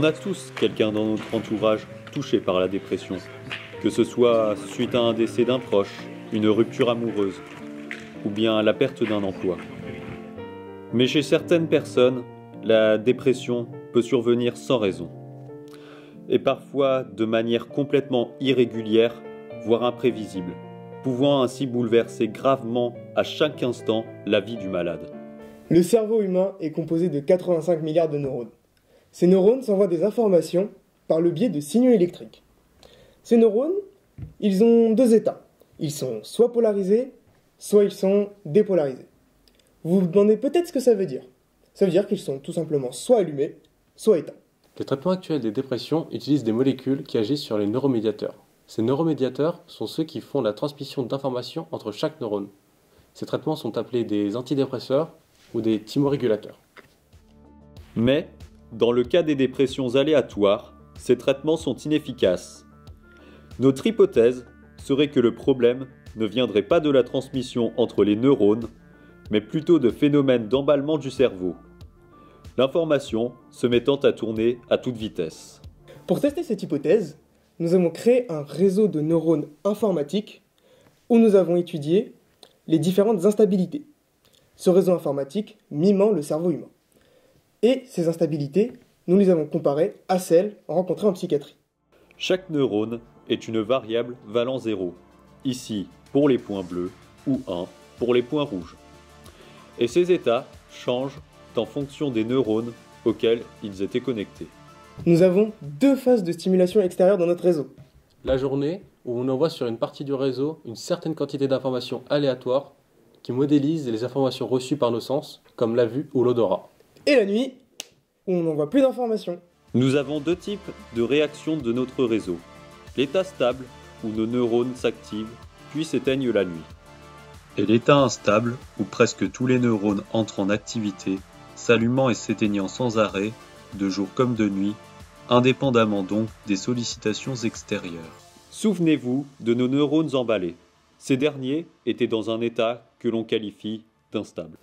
On a tous quelqu'un dans notre entourage touché par la dépression, que ce soit suite à un décès d'un proche, une rupture amoureuse, ou bien la perte d'un emploi. Mais chez certaines personnes, la dépression peut survenir sans raison, et parfois de manière complètement irrégulière, voire imprévisible, pouvant ainsi bouleverser gravement à chaque instant la vie du malade. Le cerveau humain est composé de 85 milliards de neurones. Ces neurones s'envoient des informations par le biais de signaux électriques. Ces neurones, ils ont deux états. Ils sont soit polarisés, soit ils sont dépolarisés. Vous vous demandez peut-être ce que ça veut dire. Ça veut dire qu'ils sont tout simplement soit allumés, soit éteints. Les traitements actuels des dépressions utilisent des molécules qui agissent sur les neuromédiateurs. Ces neuromédiateurs sont ceux qui font la transmission d'informations entre chaque neurone. Ces traitements sont appelés des antidépresseurs ou des thymorégulateurs. Mais, dans le cas des dépressions aléatoires, ces traitements sont inefficaces. Notre hypothèse serait que le problème ne viendrait pas de la transmission entre les neurones, mais plutôt de phénomènes d'emballement du cerveau. L'information se mettant à tourner à toute vitesse. Pour tester cette hypothèse, nous avons créé un réseau de neurones informatiques où nous avons étudié les différentes instabilités. Ce réseau informatique mimant le cerveau humain. Et ces instabilités, nous les avons comparées à celles rencontrées en psychiatrie. Chaque neurone est une variable valant 0, ici pour les points bleus ou 1 pour les points rouges. Et ces états changent en fonction des neurones auxquels ils étaient connectés. Nous avons deux phases de stimulation extérieure dans notre réseau. La journée, où on envoie sur une partie du réseau une certaine quantité d'informations aléatoires qui modélisent les informations reçues par nos sens, comme la vue ou l'odorat. Et la nuit, où on n'envoie plus d'informations. Nous avons deux types de réactions de notre réseau. L'état stable, où nos neurones s'activent, puis s'éteignent la nuit. Et l'état instable, où presque tous les neurones entrent en activité, s'allumant et s'éteignant sans arrêt, de jour comme de nuit, indépendamment donc des sollicitations extérieures. Souvenez-vous de nos neurones emballés. Ces derniers étaient dans un état que l'on qualifie d'instable.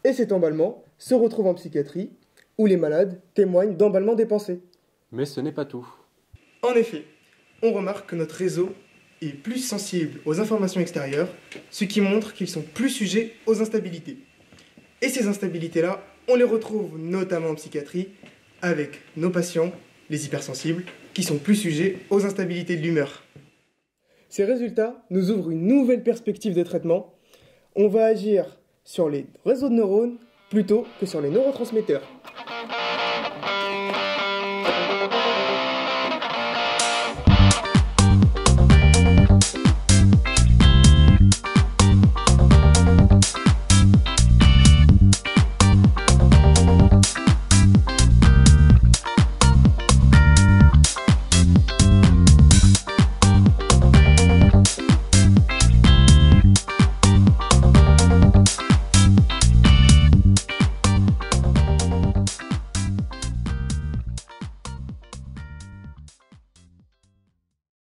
Et cet emballement se retrouve en psychiatrie, où les malades témoignent d'emballement des pensées. Mais ce n'est pas tout. En effet, on remarque que notre réseau est plus sensible aux informations extérieures, ce qui montre qu'ils sont plus sujets aux instabilités. Et ces instabilités-là, on les retrouve notamment en psychiatrie, avec nos patients, les hypersensibles, qui sont plus sujets aux instabilités de l'humeur. Ces résultats nous ouvrent une nouvelle perspective de traitement. On va agir sur les réseaux de neurones plutôt que sur les neurotransmetteurs.